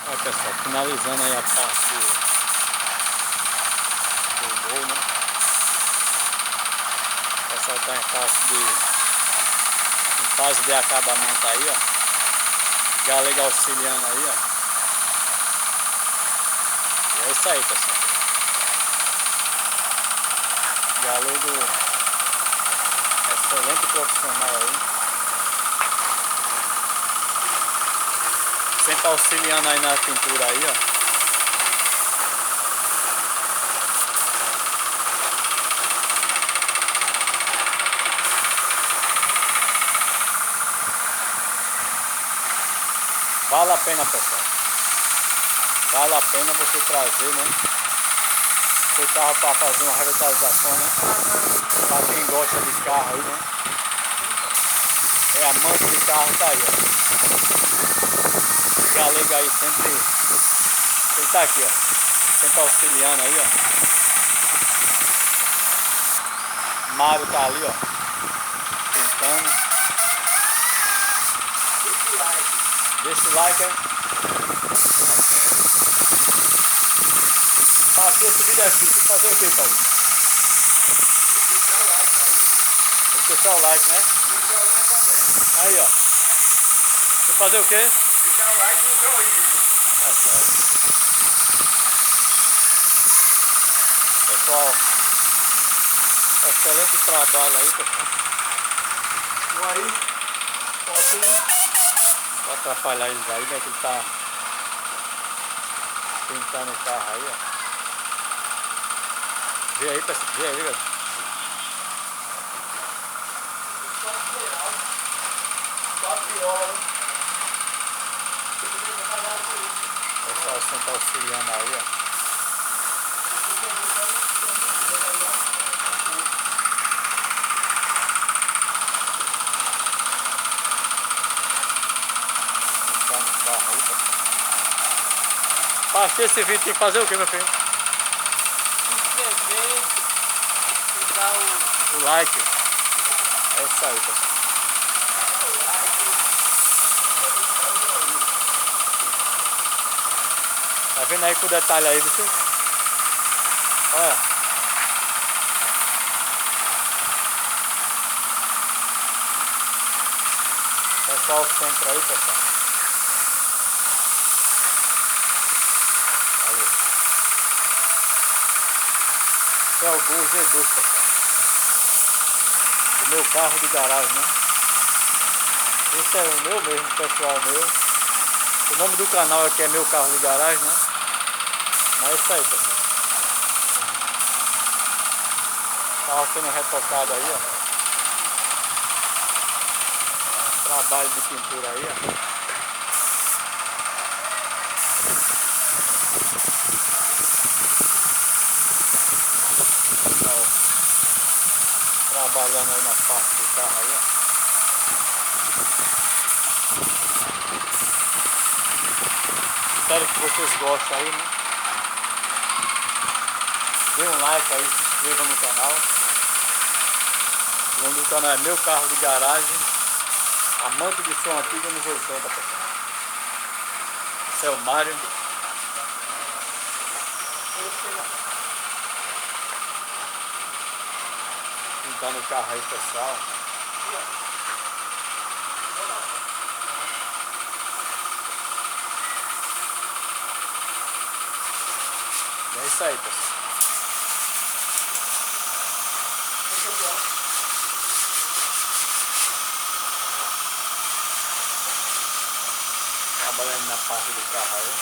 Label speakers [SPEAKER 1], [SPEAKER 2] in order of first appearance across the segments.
[SPEAKER 1] Olha pessoal, finalizando aí a parte do gol, né? O pessoal tá em fase de acabamento aí, ó. Galega auxiliando aí, ó. E é isso aí, pessoal. Galego excelente profissional aí. Sempre auxiliando aí na pintura aí, ó. Vale a pena, pessoal. Vale a pena você trazer, né? Seu carro para fazer uma revitalização, né? Para quem gosta de carro aí, né? É amante de carro, tá aí, ó. Galega aí sempre. Ele tá aqui, ó. Sempre auxiliando aí, ó. Mário tá ali, ó. Pintando. Deixa o like, hein? Passei esse vídeo aqui. Tem que fazer o que, Paulo? Deixar o like, né? Aí, ó. Tem que fazer o quê?
[SPEAKER 2] Deixar o like no joinha.
[SPEAKER 1] Tá certo. Pessoal, excelente trabalho aí, pessoal.
[SPEAKER 2] Vou aí. Posso ir?
[SPEAKER 1] Vou atrapalhar eles aí, né? Que ele tá pintando o carro aí, ó. Vê aí, pessoal. Vê aí, galera. O pessoal sempre auxiliando aí, ó. Pintando o carro aí, pessoal. Pra assistir esse vídeo tem que fazer o que, meu filho?
[SPEAKER 2] Se inscrever, dar
[SPEAKER 1] O like. É isso aí, pessoal. Tá vendo aí com o detalhe aí, viu? Olha. Pessoal sempre aí, pessoal. Aí. Esse é o Gol G2, pessoal. O meu carro de garagem, né? Esse é o meu mesmo, pessoal meu. O nome do canal aqui é Meu Carro de Garagem, né? Mas é isso aí, pessoal. Carro sendo retocado aí, ó. Trabalho de pintura aí, ó. Ó, trabalhando aí na parte do carro aí, ó. Espero que vocês gostem aí, né? Dê um like aí, se inscreva no canal. O nome do canal é Meu Carro de Garagem. Amante de som antigo nos 80, pessoal. Esse é o Mário. Pintando o carro aí, pessoal. É isso aí, pessoal. Trabalhando na parte do carro aí.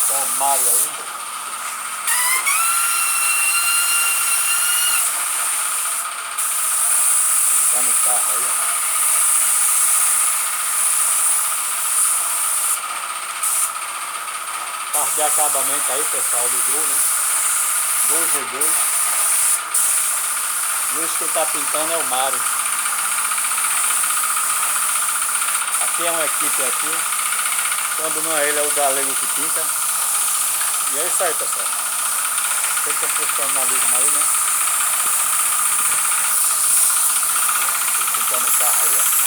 [SPEAKER 1] Então o Mário aí. Pintando o carro aí, ó. Parte de acabamento aí, pessoal, do Gol, né? Gol G2. E hoje quem tá pintando é o Mário. Aqui é uma equipe aqui. Quando não é ele, é o galego que pinta. E é isso aí, pessoal. Sempre um profissionalismo aí, né? Ele pintando o carro aí, ó.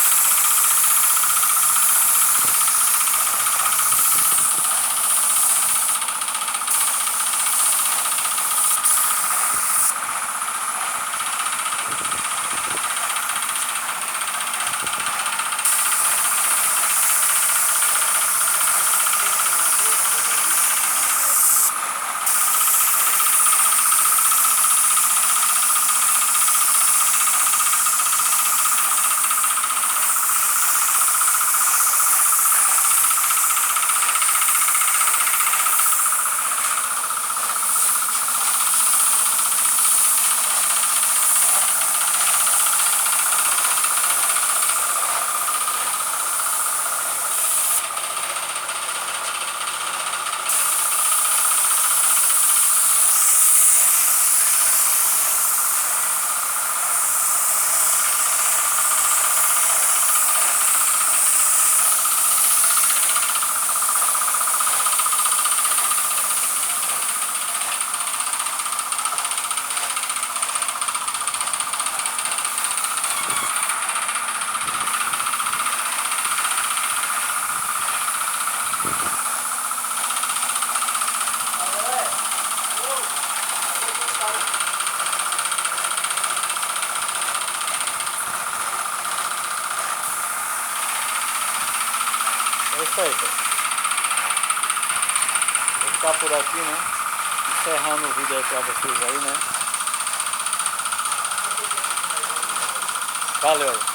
[SPEAKER 1] É isso aí, pessoal. Vou ficar por aqui, né? Encerrando o vídeo aí pra vocês aí, né? Valeu!